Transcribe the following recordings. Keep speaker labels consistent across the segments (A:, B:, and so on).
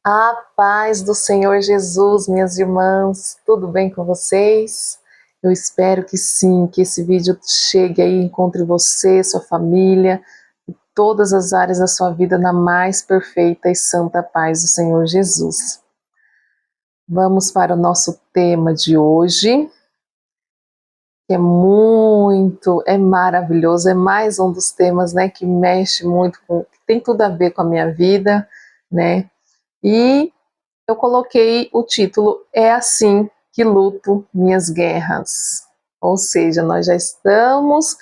A: A paz do Senhor Jesus, minhas irmãs, tudo bem com vocês? Eu espero que sim, que esse vídeo chegue aí, encontre você, sua família, e todas as áreas da sua vida na mais perfeita e santa paz do Senhor Jesus. Vamos para o nosso tema de hoje, que é maravilhoso, é mais um dos temas, né, que mexe muito com, que tem tudo a ver com a minha vida, né? E eu coloquei o título É Assim que Luto Minhas Guerras. Ou seja, nós já estamos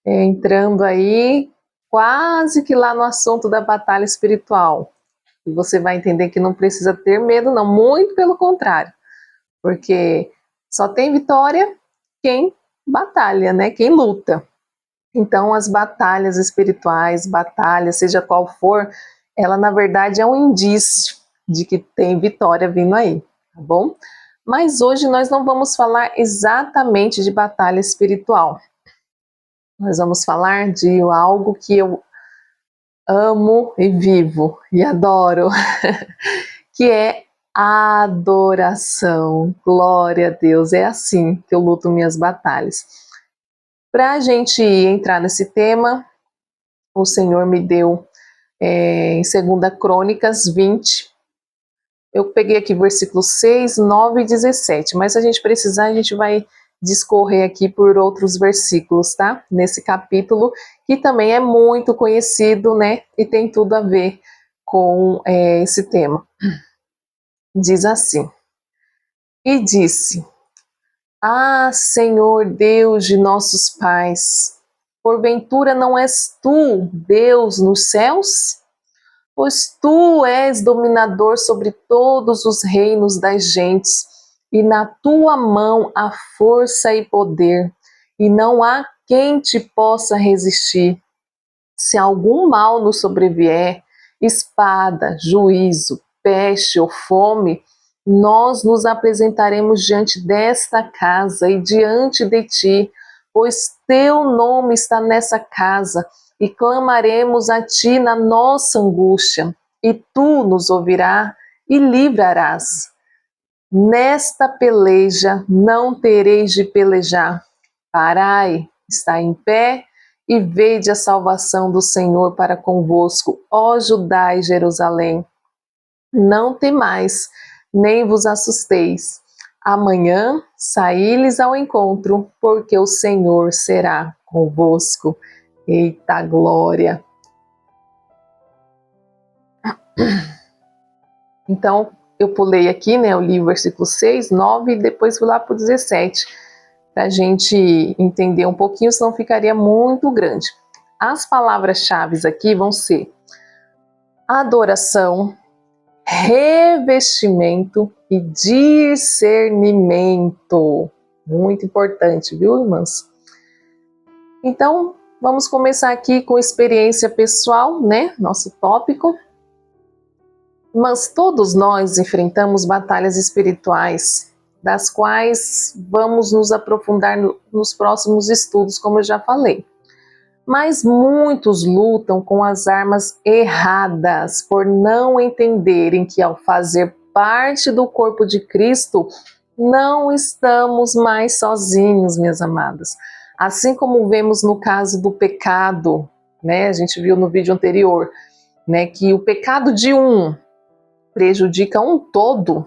A: entrando aí quase que lá no assunto da batalha espiritual. E você vai entender que não precisa ter medo, não, muito pelo contrário, porque só tem vitória quem batalha, né? Quem luta. Então, as batalhas espirituais, batalhas, seja qual for, ela na verdade é um indício de que tem vitória vindo aí, tá bom? Mas hoje nós não vamos falar exatamente de batalha espiritual. Nós vamos falar de algo que eu amo e vivo e adoro, que é a adoração. Glória a Deus, é assim que eu luto minhas batalhas. Para a gente entrar nesse tema, o Senhor me deu em 2 Crônicas 20. Eu peguei aqui versículos 6, 9 e 17, mas se a gente precisar, a gente vai discorrer aqui por outros versículos, tá? Nesse capítulo, que também é muito conhecido, né? E tem tudo a ver com esse tema. Diz assim: E disse: Ah, Senhor Deus de nossos pais, porventura não és tu Deus nos céus? Pois tu és dominador sobre todos os reinos das gentes, e na tua mão há força e poder, e não há quem te possa resistir. Se algum mal nos sobrevier, espada, juízo, peste ou fome, nós nos apresentaremos diante desta casa e diante de ti, pois teu nome está nessa casa, e clamaremos a ti na nossa angústia, e tu nos ouvirás e livrarás. Nesta peleja não tereis de pelejar. Parai, está em pé, e vede a salvação do Senhor para convosco, ó Judá e Jerusalém. Não temais, nem vos assusteis. Amanhã saí-lhes ao encontro, porque o Senhor será convosco. Eita glória! Então, eu pulei aqui, né? Eu li o versículo 6, 9 e depois fui lá para o 17, para a gente entender um pouquinho, senão ficaria muito grande. As palavras-chave aqui vão ser adoração, revestimento e discernimento. Muito importante, viu, irmãs? Então, vamos começar aqui com experiência pessoal, né? Nosso tópico. Mas todos nós enfrentamos batalhas espirituais, das quais vamos nos aprofundar nos próximos estudos, como eu já falei. Mas muitos lutam com as armas erradas, por não entenderem que ao fazer parte do corpo de Cristo, não estamos mais sozinhos, minhas amadas. Assim como vemos no caso do pecado, né? A gente viu no vídeo anterior, né, que o pecado de um prejudica um todo,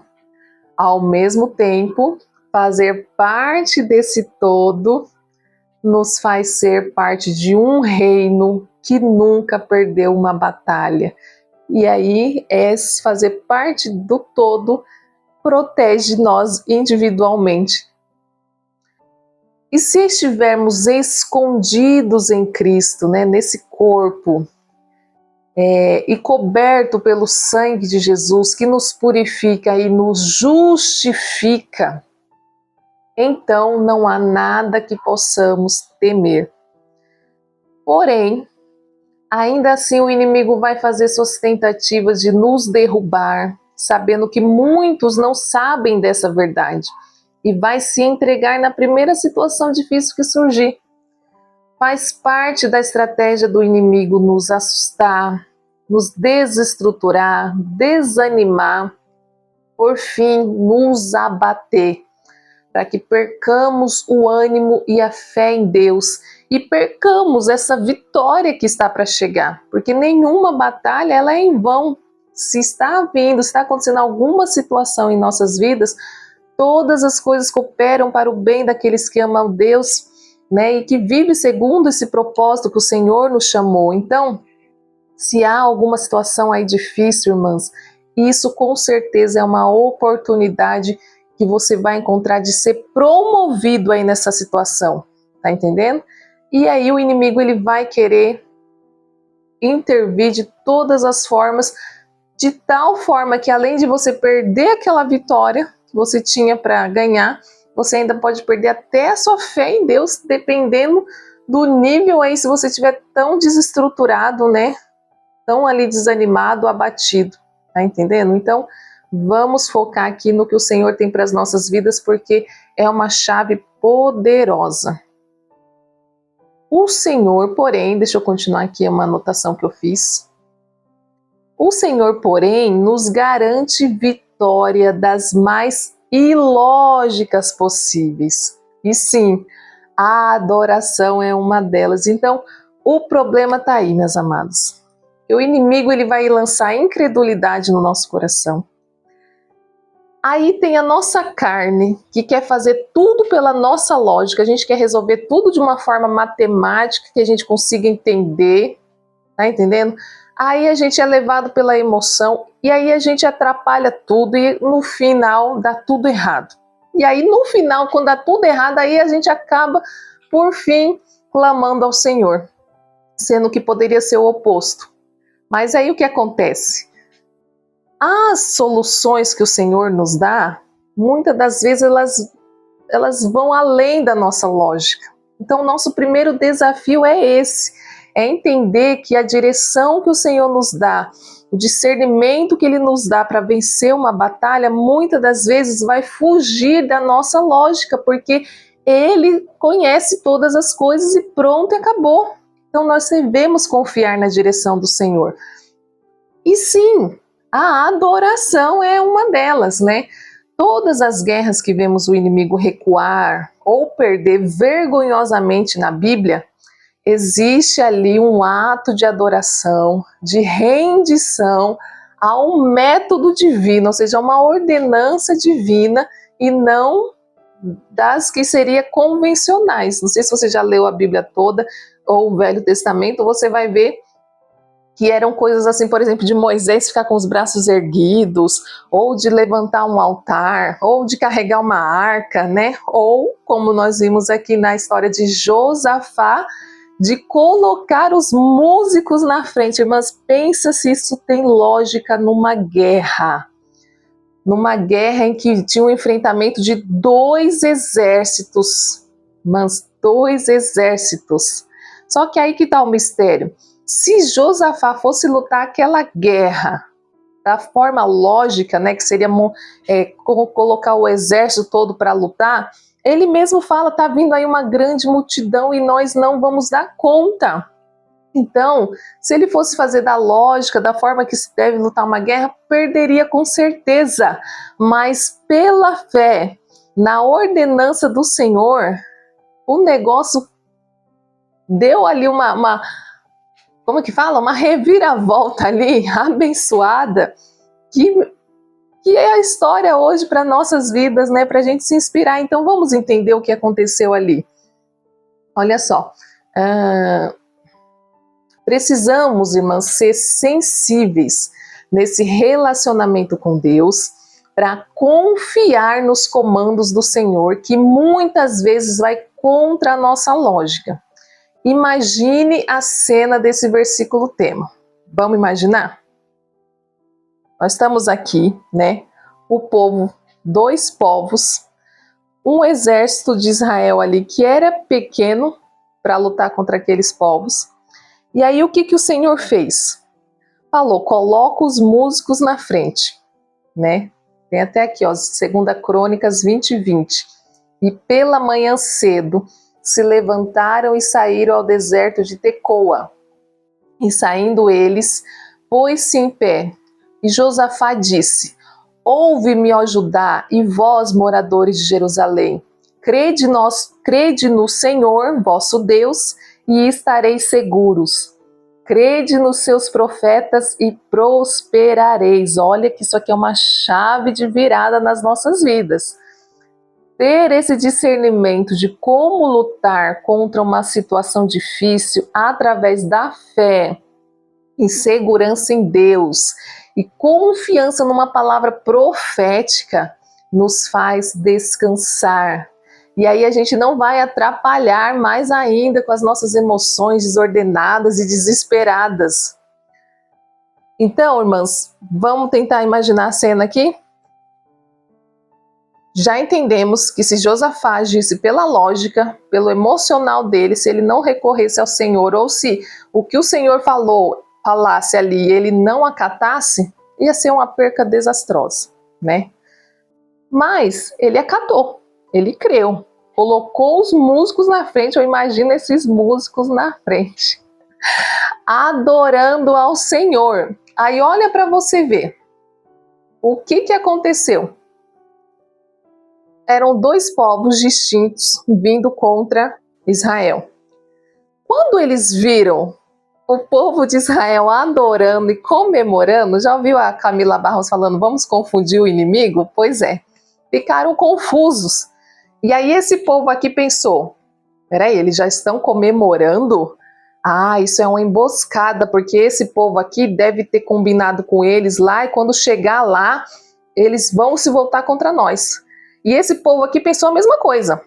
A: ao mesmo tempo, fazer parte desse todo nos faz ser parte de um reino que nunca perdeu uma batalha. E aí, fazer parte do todo protege nós individualmente. E se estivermos escondidos em Cristo, né, nesse corpo, e coberto pelo sangue de Jesus, que nos purifica e nos justifica, então não há nada que possamos temer. Porém, ainda assim o inimigo vai fazer suas tentativas de nos derrubar, sabendo que muitos não sabem dessa verdade, e vai se entregar na primeira situação difícil que surgir. Faz parte da estratégia do inimigo nos assustar, nos desestruturar, desanimar, por fim, nos abater, para que percamos o ânimo e a fé em Deus e percamos essa vitória que está para chegar, porque nenhuma batalha ela é em vão. Se está vindo, se está acontecendo alguma situação em nossas vidas, todas as coisas cooperam para o bem daqueles que amam Deus, né, e que vivem segundo esse propósito que o Senhor nos chamou. Então, se há alguma situação aí difícil, irmãs, isso com certeza é uma oportunidade que você vai encontrar de ser promovido aí nessa situação, tá entendendo? E aí o inimigo ele vai querer intervir de todas as formas, de tal forma que além de você perder aquela vitória que você tinha para ganhar, você ainda pode perder até a sua fé em Deus, dependendo do nível aí, se você estiver tão desestruturado, né? Tão ali desanimado, abatido, tá entendendo? Então, vamos focar aqui no que o Senhor tem para as nossas vidas, porque é uma chave poderosa. O Senhor, porém, deixa eu continuar aqui uma anotação que eu fiz. O Senhor, porém, nos garante vitória das mais ilógicas possíveis. E sim, a adoração é uma delas. Então, o problema está aí, meus amados. O inimigo ele vai lançar incredulidade no nosso coração. Aí tem a nossa carne, que quer fazer tudo pela nossa lógica, a gente quer resolver tudo de uma forma matemática, que a gente consiga entender, tá entendendo? Aí a gente é levado pela emoção, e aí a gente atrapalha tudo, e no final dá tudo errado. E aí no final, quando dá tudo errado, aí a gente acaba, por fim, clamando ao Senhor, sendo que poderia ser o oposto. Mas aí o que acontece? As soluções que o Senhor nos dá, muitas das vezes elas vão além da nossa lógica. Então, o nosso primeiro desafio é esse, é entender que a direção que o Senhor nos dá, o discernimento que Ele nos dá para vencer uma batalha, muitas das vezes vai fugir da nossa lógica, porque Ele conhece todas as coisas e pronto, acabou. Então nós devemos confiar na direção do Senhor. E sim, a adoração é uma delas, né? Todas as guerras que vemos o inimigo recuar ou perder vergonhosamente na Bíblia, existe ali um ato de adoração, de rendição a um método divino, ou seja, uma ordenança divina e não das que seria convencionais. Não sei se você já leu a Bíblia toda ou o Velho Testamento, você vai ver que eram coisas assim, por exemplo, de Moisés ficar com os braços erguidos, ou de levantar um altar, ou de carregar uma arca, né? Ou, como nós vimos aqui na história de Josafá, de colocar os músicos na frente. Mas pensa se isso tem lógica numa guerra. Numa guerra em que tinha um enfrentamento de 2 exércitos. Mas 2 exércitos. Só que aí que está o mistério. Se Josafá fosse lutar aquela guerra da forma lógica, né, que seria colocar o exército todo para lutar, ele mesmo fala, está vindo aí uma grande multidão e nós não vamos dar conta. Então, se ele fosse fazer da lógica, da forma que se deve lutar uma guerra, perderia com certeza. Mas pela fé, na ordenança do Senhor, o negócio deu ali como que fala? Uma reviravolta ali, abençoada, que é a história hoje para nossas vidas, né? Para a gente se inspirar. Então vamos entender o que aconteceu ali. Olha só, precisamos, irmãs, ser sensíveis nesse relacionamento com Deus para confiar nos comandos do Senhor, que muitas vezes vai contra a nossa lógica. Imagine a cena desse versículo tema. Vamos imaginar? Nós estamos aqui, né? O povo, 2 povos, um exército de Israel ali que era pequeno para lutar contra aqueles povos. E aí o que o Senhor fez? Falou, coloca os músicos na frente, né? Tem até aqui, ó, 2 Crônicas 20:20. E pela manhã cedo se levantaram e saíram ao deserto de Tecoa. E saindo eles, pôs-se em pé, e Josafá disse: ouve-me, ó Judá, e vós, moradores de Jerusalém, crede no Senhor, vosso Deus, e estareis seguros. Crede nos seus profetas e prosperareis. Olha que isso aqui é uma chave de virada nas nossas vidas. Ter esse discernimento de como lutar contra uma situação difícil através da fé, em segurança em Deus e confiança numa palavra profética, nos faz descansar. E aí a gente não vai atrapalhar mais ainda com as nossas emoções desordenadas e desesperadas. Então, irmãs, vamos tentar imaginar a cena aqui? Já entendemos que se Josafá agisse pela lógica, pelo emocional dele, se ele não recorresse ao Senhor, ou se o que o Senhor falasse ali e ele não acatasse, ia ser uma perca desastrosa, né? Mas ele acatou, ele creu, colocou os músicos na frente, eu imagino esses músicos na frente, adorando ao Senhor. Aí olha para você ver, o que aconteceu? Eram dois povos distintos vindo contra Israel. Quando eles viram o povo de Israel adorando e comemorando, já ouviu a Camila Barros falando, vamos confundir o inimigo? Pois é, ficaram confusos. E aí esse povo aqui pensou, peraí, eles já estão comemorando? Ah, isso é uma emboscada, porque esse povo aqui deve ter combinado com eles lá, e quando chegar lá, eles vão se voltar contra nós. E esse povo aqui pensou a mesma coisa.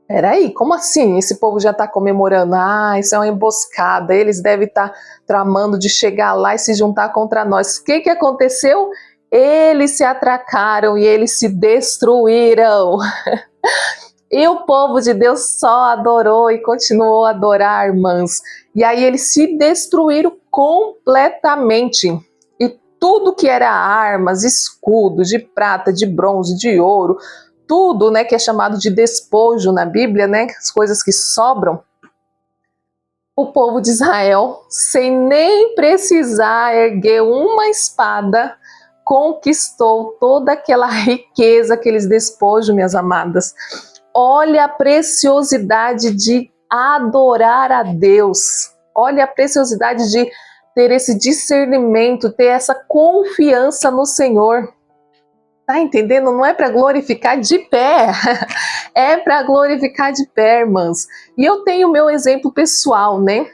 A: Peraí, como assim? Esse povo já está comemorando? Ah, isso é uma emboscada. Eles devem estar tramando de chegar lá e se juntar contra nós. O que aconteceu? Eles se atracaram e eles se destruíram. E o povo de Deus só adorou e continuou a adorar, irmãs. E aí eles se destruíram completamente. Tudo que era armas, escudos de prata, de bronze, de ouro, tudo, né, que é chamado de despojo na Bíblia, né, as coisas que sobram, o povo de Israel, sem nem precisar erguer uma espada, conquistou toda aquela riqueza, aqueles despojos, minhas amadas. Olha a preciosidade de adorar a Deus, olha a preciosidade de ter esse discernimento, ter essa confiança no Senhor. Tá entendendo? Não é para glorificar de pé, é para glorificar de pé, irmãs. E eu tenho o meu exemplo pessoal, né?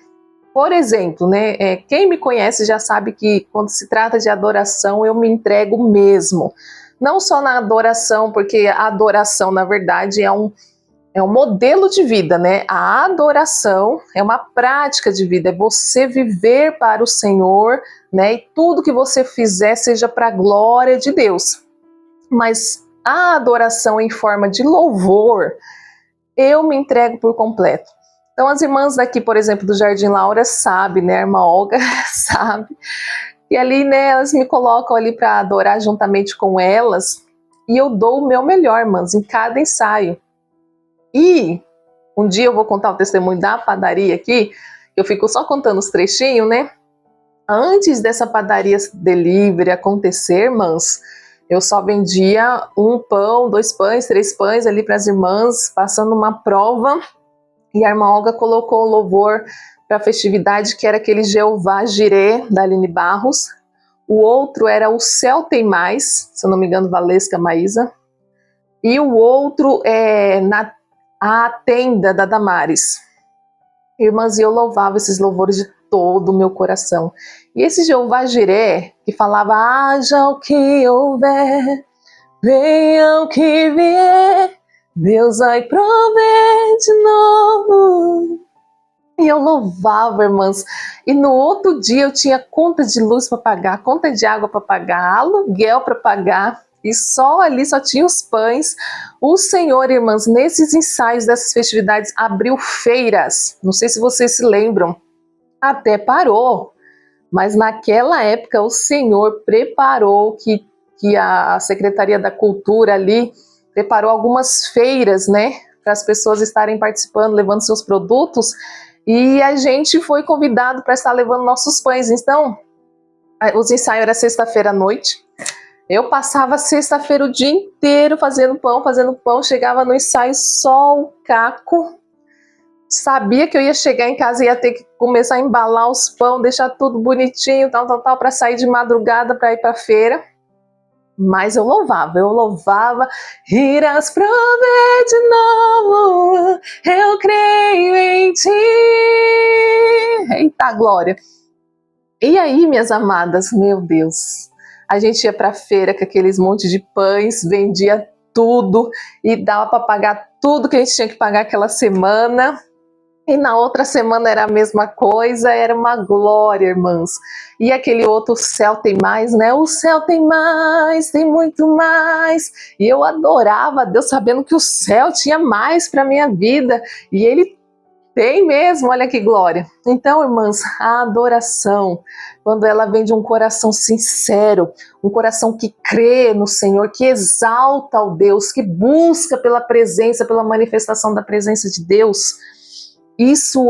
A: Por exemplo, né? Quem me conhece já sabe que quando se trata de adoração, eu me entrego mesmo. Não só na adoração, porque a adoração, na verdade, é um modelo de vida, né? A adoração é uma prática de vida, é você viver para o Senhor, né? E tudo que você fizer seja para a glória de Deus. Mas a adoração em forma de louvor, eu me entrego por completo. Então as irmãs daqui, por exemplo, do Jardim Laura sabem, né? A irmã Olga sabe. E ali, né, elas me colocam ali para adorar juntamente com elas. E eu dou o meu melhor, irmãs, em cada ensaio. E um dia eu vou contar o testemunho da padaria aqui, eu fico só contando os trechinhos, né? Antes dessa padaria delivery acontecer, irmãs, eu só vendia um pão, 2 pães, 3 pães ali para as irmãs, passando uma prova, e a irmã Olga colocou um louvor para a festividade, que era aquele Jeová Jireh, da Aline Barros. O outro era O Céu Tem Mais, se eu não me engano, Valesca Maísa. E o outro é A Tenda, da Damares. Irmãs, eu louvava esses louvores de todo o meu coração. E esse Jeová Jireh, que falava, haja o que houver, venha o que vier, Deus vai prover de novo. E eu louvava, irmãs. E no outro dia eu tinha conta de luz para pagar, conta de água para pagar, aluguel para pagar. E só ali só tinha os pães. O Senhor, irmãs, nesses ensaios dessas festividades, abriu feiras. Não sei se vocês se lembram. Até parou. Mas naquela época o Senhor preparou que a Secretaria da Cultura ali preparou algumas feiras, né? Para as pessoas estarem participando, levando seus produtos. E a gente foi convidado para estar levando nossos pães. Então, Os ensaios eram sexta-feira à noite. Eu passava sexta-feira o dia inteiro fazendo pão, chegava no ensaio só o caco. Sabia que eu ia chegar em casa e ia ter que começar a embalar os pão, deixar tudo bonitinho, tal, para sair de madrugada para ir para a feira. Mas eu louvava, irás prover de novo, eu creio em ti. Eita glória! E aí, minhas amadas, meu Deus, a gente ia para a feira com aqueles monte de pães, vendia tudo e dava para pagar tudo que a gente tinha que pagar aquela semana. E na outra semana era a mesma coisa, era uma glória, irmãs. E aquele outro, o céu tem mais, né? O céu tem mais, tem muito mais. E eu adorava Deus, sabendo que o céu tinha mais para minha vida. E Ele tem mesmo, olha que glória. Então, irmãs, a adoração, quando ela vem de um coração sincero, um coração que crê no Senhor, que exalta o Deus, que busca pela presença, pela manifestação da presença de Deus, isso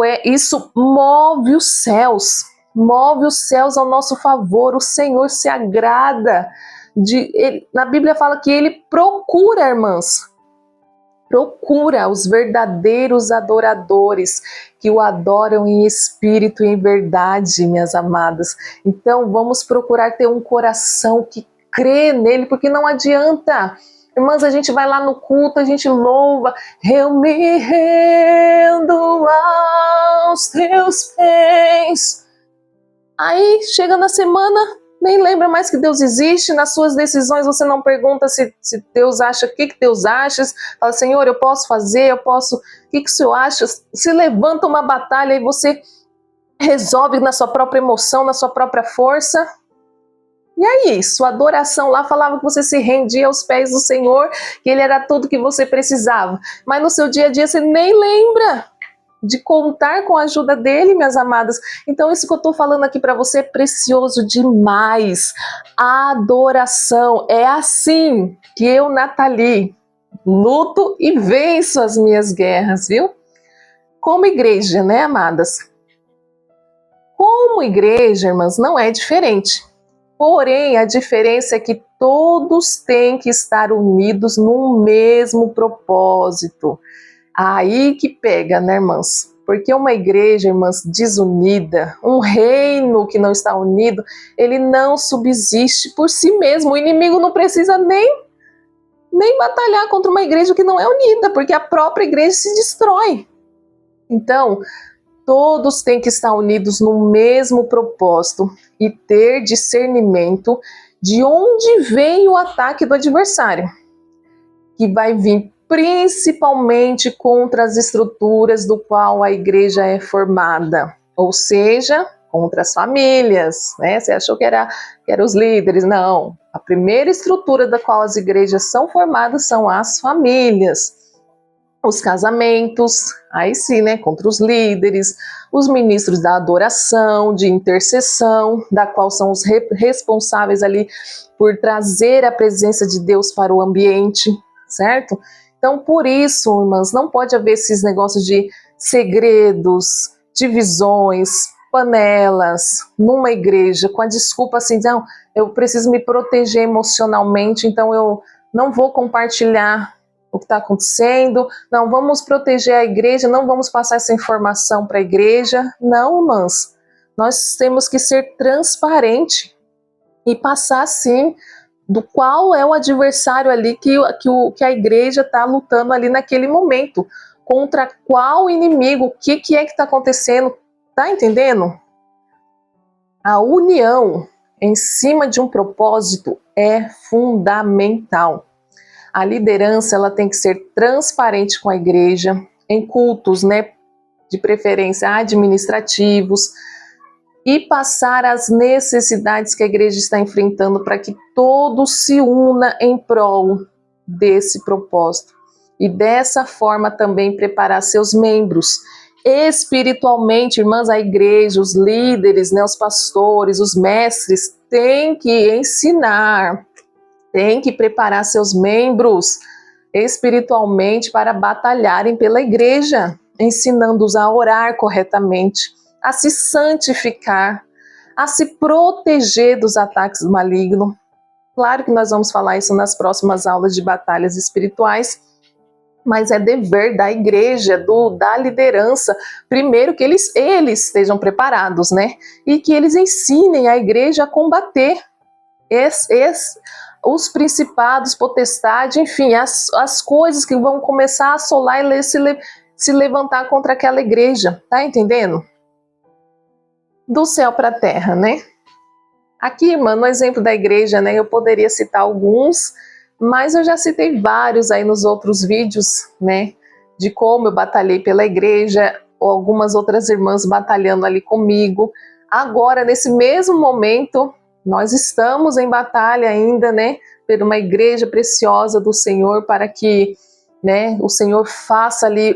A: move os céus ao nosso favor. O Senhor se agrada na Bíblia fala que Ele procura, irmãs, procura os verdadeiros adoradores que o adoram em espírito e em verdade, minhas amadas. Então vamos procurar ter um coração que crê nele, porque não adianta. Irmãs, a gente vai lá no culto, a gente louva, eu me rendo aos teus pés. Aí chega na semana, nem lembra mais que Deus existe. Nas suas decisões você não pergunta se Deus acha, o que Deus acha. Fala, Senhor, eu posso fazer, o que o Senhor acha? Se levanta uma batalha e você resolve na sua própria emoção, na sua própria força. E aí, sua adoração lá falava que você se rendia aos pés do Senhor, que Ele era tudo que você precisava. Mas no seu dia a dia você nem lembra de contar com a ajuda dEle, minhas amadas. Então isso que eu estou falando aqui para você é precioso demais. A adoração é assim que eu, Nathalie, luto e venço as minhas guerras, viu? Como igreja, né, amadas? Como igreja, irmãs, não é diferente. Porém, a diferença é que todos têm que estar unidos num mesmo propósito. Aí que pega, né, irmãs? Porque uma igreja, irmãs, desunida, um reino que não está unido, ele não subsiste por si mesmo. O inimigo não precisa nem batalhar contra uma igreja que não é unida, porque a própria igreja se destrói. Então, todos têm que estar unidos no mesmo propósito e ter discernimento de onde vem o ataque do adversário, que vai vir principalmente contra as estruturas do qual a igreja é formada, ou seja, contra as famílias, né? Você achou que era os líderes? Não. A primeira estrutura da qual as igrejas são formadas são as famílias. Os casamentos, aí sim, né, contra os líderes, os ministros da adoração, de intercessão, da qual são os responsáveis ali por trazer a presença de Deus para o ambiente, certo? Então, por isso, irmãs, não pode haver esses negócios de segredos, divisões, panelas, numa igreja, com a desculpa assim, não, eu preciso me proteger emocionalmente, então eu não vou compartilhar o que está acontecendo, não, vamos proteger a igreja, não vamos passar essa informação para a igreja. Não, irmãs, nós temos que ser transparente e passar, sim, do qual é o adversário ali que a igreja está lutando ali naquele momento, contra qual inimigo, o que é que está acontecendo, tá entendendo? A união em cima de um propósito é fundamental. A liderança, ela tem que ser transparente com a igreja, em cultos, né, de preferência administrativos, e passar as necessidades que a igreja está enfrentando para que todos se una em prol desse propósito. E dessa forma também preparar seus membros espiritualmente, irmãs, a igreja, os líderes, né, os pastores, os mestres têm que ensinar, tem que preparar seus membros espiritualmente para batalharem pela igreja, ensinando-os a orar corretamente, a se santificar, a se proteger dos ataques malignos. Claro que nós vamos falar isso nas próximas aulas de batalhas espirituais, mas é dever da igreja, da liderança, primeiro que eles estejam preparados, né? E que eles ensinem a igreja a combater os principados, potestades, enfim, as coisas que vão começar a assolar e se levantar contra aquela igreja, tá entendendo? Do céu para a terra, né? Aqui, irmã, no exemplo da igreja, né, eu poderia citar alguns, mas eu já citei vários aí nos outros vídeos, né, de como eu batalhei pela igreja, ou algumas outras irmãs batalhando ali comigo. Agora, nesse mesmo momento, nós estamos em batalha ainda, né, por uma igreja preciosa do Senhor, para que, né, o Senhor faça ali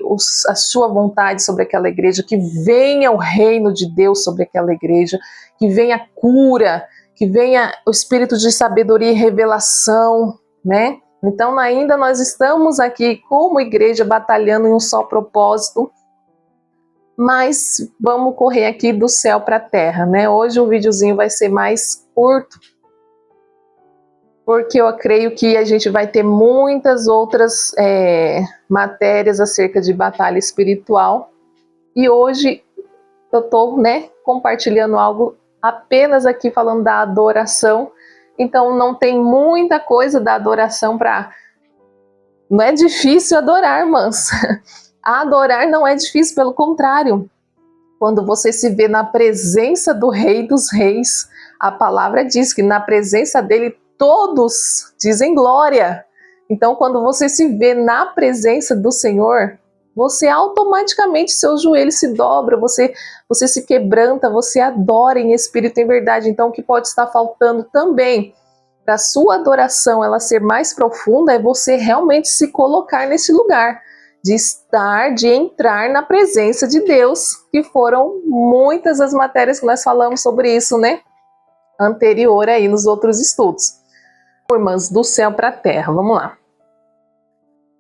A: a sua vontade sobre aquela igreja, que venha o reino de Deus sobre aquela igreja, que venha cura, que venha o espírito de sabedoria e revelação, né? Então ainda nós estamos aqui como igreja batalhando em um só propósito, mas vamos correr aqui do céu para a terra, né? Hoje o videozinho vai ser mais curto, porque eu creio que a gente vai ter muitas outras matérias acerca de batalha espiritual, e hoje eu estou, né, compartilhando algo apenas aqui falando da adoração, então não tem muita coisa da adoração para... Não é difícil adorar, irmãs. Adorar não é difícil, pelo contrário. Quando você se vê na presença do Rei dos Reis, a palavra diz que na presença dele todos dizem glória. Então quando você se vê na presença do Senhor, você automaticamente, seus joelhos se dobram, você se quebranta, você adora em espírito e em verdade. Então o que pode estar faltando também para a sua adoração ela ser mais profunda é você realmente se colocar nesse lugar, de estar, de entrar na presença de Deus, que foram muitas as matérias que nós falamos sobre isso, né? Anterior aí nos outros estudos. Irmãs, do céu para a terra, vamos lá.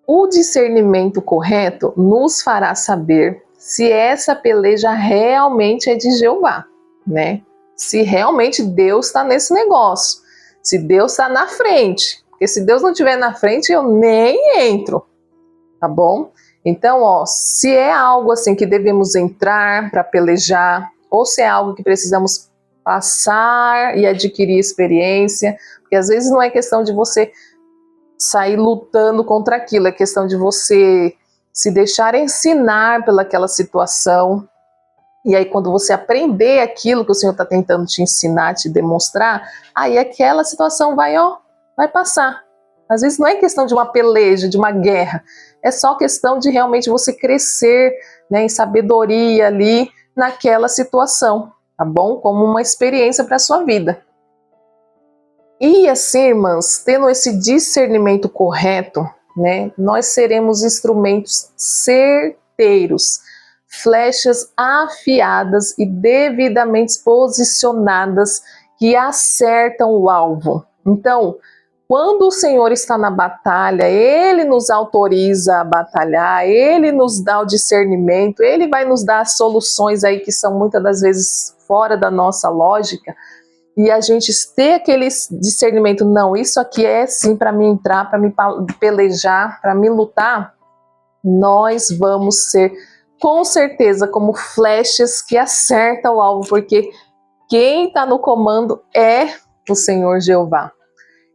A: O discernimento correto nos fará saber se essa peleja realmente é de Jeová, né? Se realmente Deus está nesse negócio, se Deus está na frente, porque se Deus não estiver na frente, eu nem entro, tá bom? Então, ó, se é algo assim que devemos entrar para pelejar, ou se é algo que precisamos passar e adquirir experiência, porque às vezes não é questão de você sair lutando contra aquilo, é questão de você se deixar ensinar pelaquela situação, e aí quando você aprender aquilo que o Senhor está tentando te ensinar, te demonstrar, aí aquela situação vai passar. Às vezes não é questão de uma peleja, de uma guerra, é só questão de realmente você crescer, né, em sabedoria ali naquela situação, tá bom? Como uma experiência para a sua vida. E assim, irmãs, tendo esse discernimento correto, né, nós seremos instrumentos certeiros, flechas afiadas e devidamente posicionadas que acertam o alvo. Então, quando o Senhor está na batalha, Ele nos autoriza a batalhar, Ele nos dá o discernimento, Ele vai nos dar soluções aí que são muitas das vezes fora da nossa lógica, e a gente ter aquele discernimento, não, isso aqui é sim para me entrar, para me pelejar, para me lutar, nós vamos ser com certeza como flechas que acertam o alvo, porque quem está no comando é o Senhor Jeová.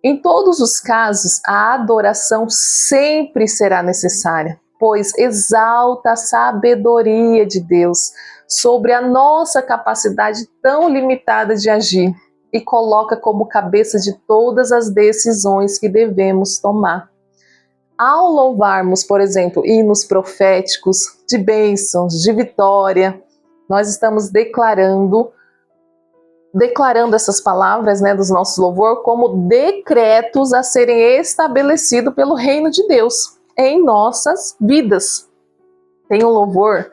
A: Em todos os casos, a adoração sempre será necessária, pois exalta a sabedoria de Deus sobre a nossa capacidade tão limitada de agir e coloca como cabeça de todas as decisões que devemos tomar. Ao louvarmos, por exemplo, hinos proféticos de bênçãos, de vitória, nós estamos declarando essas palavras, né, dos nossos louvor como decretos a serem estabelecidos pelo reino de Deus em nossas vidas. Tem um louvor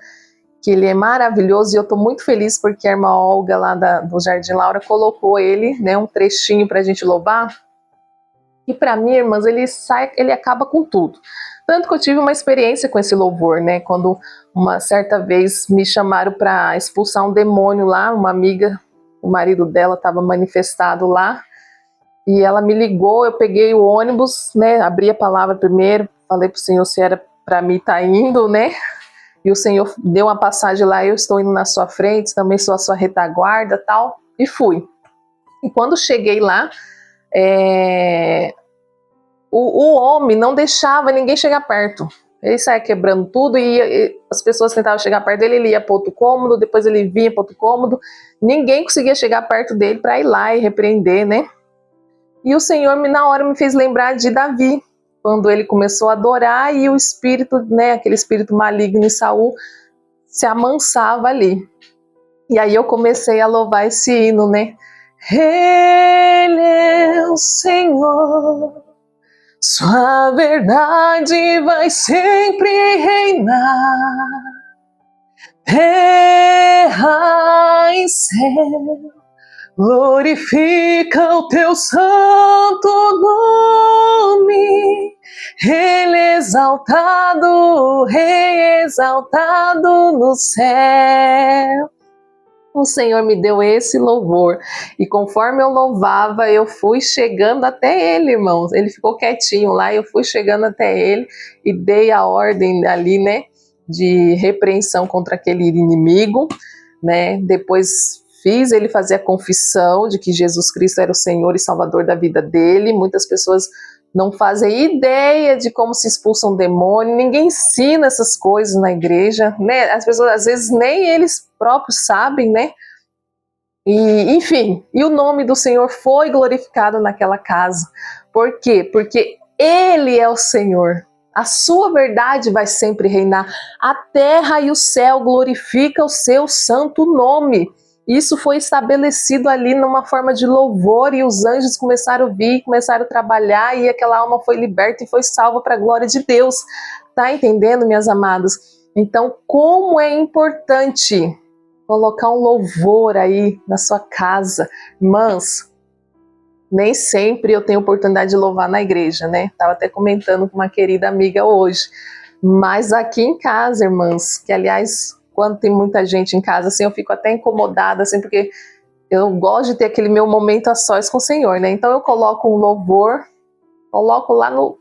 A: que ele é maravilhoso e eu estou muito feliz porque a irmã Olga lá do Jardim Laura colocou ele, né, um trechinho para a gente louvar. E para mim, irmãs, ele acaba com tudo. Tanto que eu tive uma experiência com esse louvor, né, quando uma certa vez me chamaram para expulsar um demônio lá, uma amiga o marido dela estava manifestado lá, e ela me ligou, eu peguei o ônibus, né, abri a palavra primeiro, falei para o Senhor se era para mim estar indo, né, e o Senhor deu uma passagem lá, eu estou indo na sua frente, também sou a sua retaguarda, tal, e fui. E quando cheguei lá, o homem não deixava ninguém chegar perto. Ele saia quebrando tudo e as pessoas tentavam chegar perto dele, ele ia para outro cômodo, depois ele vinha para outro cômodo. Ninguém conseguia chegar perto dele para ir lá e repreender, né? E o Senhor, na hora, me fez lembrar de Davi, quando ele começou a adorar e o espírito, né, aquele espírito maligno em Saul, se amansava ali. E aí eu comecei a louvar esse hino, né? Ele é o Senhor, sua verdade vai sempre reinar, terra e céu, glorifica o teu santo nome, Ele exaltado, Rei exaltado no céu. O Senhor me deu esse louvor, e conforme eu louvava, eu fui chegando até ele, irmãos. Ele ficou quietinho lá, eu fui chegando até ele e dei a ordem ali, né, de repreensão contra aquele inimigo, né. Depois fiz ele fazer a confissão de que Jesus Cristo era o Senhor e Salvador da vida dele. Muitas pessoas não fazem ideia de como se expulsa um demônio, ninguém ensina essas coisas na igreja, né? As pessoas às vezes nem eles próprios sabem, né? E, enfim, e o nome do Senhor foi glorificado naquela casa. Por quê? Porque Ele é o Senhor. A sua verdade vai sempre reinar. A terra e o céu glorificam o seu santo nome. Isso foi estabelecido ali numa forma de louvor, e os anjos começaram a vir, começaram a trabalhar, e aquela alma foi liberta e foi salva para a glória de Deus. Tá entendendo, minhas amadas? Então, como é importante colocar um louvor aí na sua casa. Irmãs, nem sempre eu tenho oportunidade de louvar na igreja, né? Estava até comentando com uma querida amiga hoje. Mas aqui em casa, irmãs, que aliás, quando tem muita gente em casa, assim, eu fico até incomodada, assim, porque eu gosto de ter aquele meu momento a sós com o Senhor, né? Então eu coloco um louvor, coloco lá no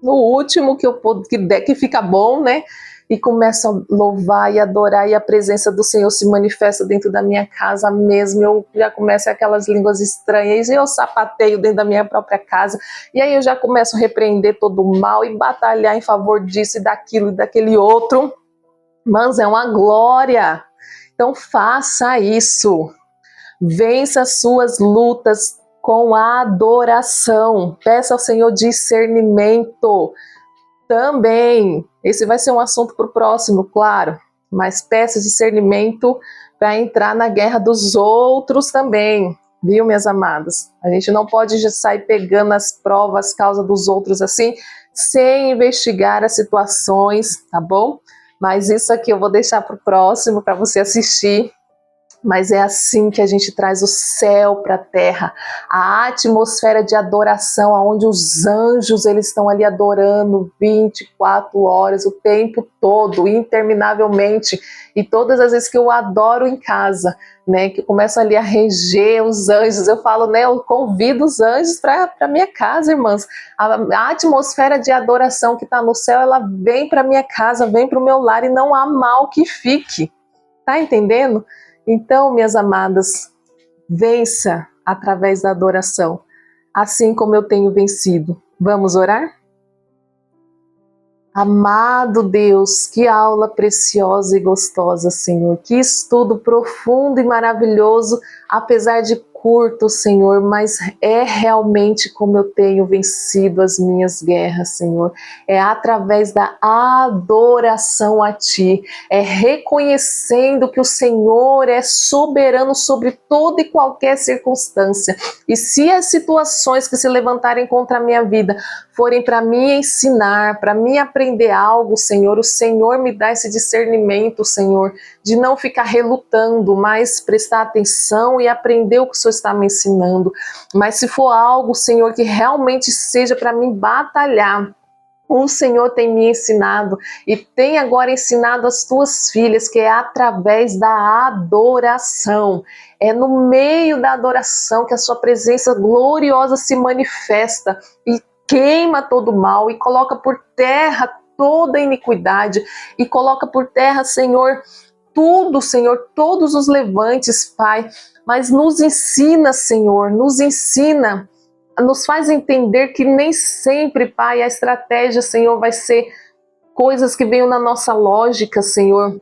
A: último que fica bom, né? E começo a louvar e adorar, e a presença do Senhor se manifesta dentro da minha casa mesmo. Eu já começo aquelas línguas estranhas, e eu sapateio dentro da minha própria casa, e aí eu já começo a repreender todo o mal e batalhar em favor disso e daquilo e daquele outro. Mas é uma glória. Então faça isso. Vença as suas lutas com a adoração. Peça ao Senhor discernimento. Também, esse vai ser um assunto para o próximo, claro, mas peça discernimento para entrar na guerra dos outros também, viu, minhas amadas? A gente não pode já sair pegando as provas, as causas dos outros assim, sem investigar as situações, tá bom? Mas isso aqui eu vou deixar para o próximo, para você assistir. Mas é assim que a gente traz o céu para a terra, a atmosfera de adoração, onde os anjos eles estão ali adorando 24 horas, o tempo todo, interminavelmente. E todas as vezes que eu adoro em casa, né, que eu começo ali a reger os anjos, eu falo, né, eu convido os anjos para minha casa, irmãs. A atmosfera de adoração que está no céu, ela vem para minha casa, vem para o meu lar, e não há mal que fique. Tá entendendo? Então, minhas amadas, vença através da adoração, assim como eu tenho vencido. Vamos orar? Amado Deus, que aula preciosa e gostosa, Senhor. Que estudo profundo e maravilhoso, apesar de curto, Senhor, mas é realmente como eu tenho vencido as minhas guerras, Senhor. É através da adoração a Ti, é reconhecendo que o Senhor é soberano sobre toda e qualquer circunstância. E se as situações que se levantarem contra a minha vida forem para me ensinar, para me aprender algo, Senhor, o Senhor me dá esse discernimento, Senhor, de não ficar relutando, mas prestar atenção e aprender o que o Senhor está me ensinando. Mas se for algo, Senhor, que realmente seja para mim batalhar, o Senhor tem me ensinado e tem agora ensinado as tuas filhas, que é através da adoração. É no meio da adoração que a sua presença gloriosa se manifesta e queima todo o mal e coloca por terra toda a iniquidade e coloca por terra, Senhor, tudo, Senhor, todos os levantes, Pai. Mas nos ensina, Senhor, nos ensina, nos faz entender que nem sempre, Pai, a estratégia, Senhor, vai ser coisas que venham na nossa lógica, Senhor.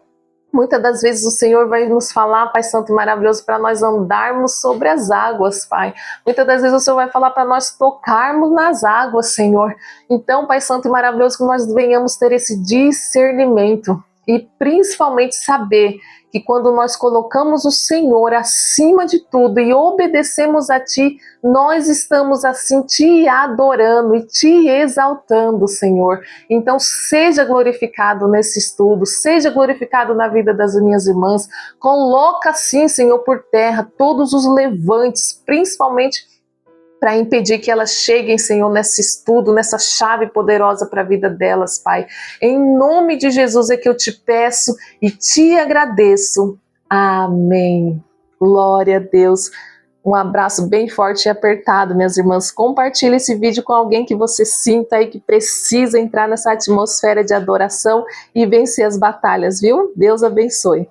A: Muitas das vezes o Senhor vai nos falar, Pai Santo e Maravilhoso, para nós andarmos sobre as águas, Pai. Muitas das vezes o Senhor vai falar para nós tocarmos nas águas, Senhor. Então, Pai Santo e Maravilhoso, que nós venhamos ter esse discernimento e principalmente saber que quando nós colocamos o Senhor acima de tudo e obedecemos a Ti, nós estamos assim Te adorando e Te exaltando, Senhor. Então seja glorificado nesse estudo, seja glorificado na vida das minhas irmãs. Coloca sim, Senhor, por terra todos os levantes, principalmente para impedir que elas cheguem, Senhor, nesse estudo, nessa chave poderosa para a vida delas, Pai. Em nome de Jesus é que eu te peço e te agradeço. Amém. Glória a Deus. Um abraço bem forte e apertado, minhas irmãs. Compartilhe esse vídeo com alguém que você sinta aí que precisa entrar nessa atmosfera de adoração e vencer as batalhas, viu? Deus abençoe.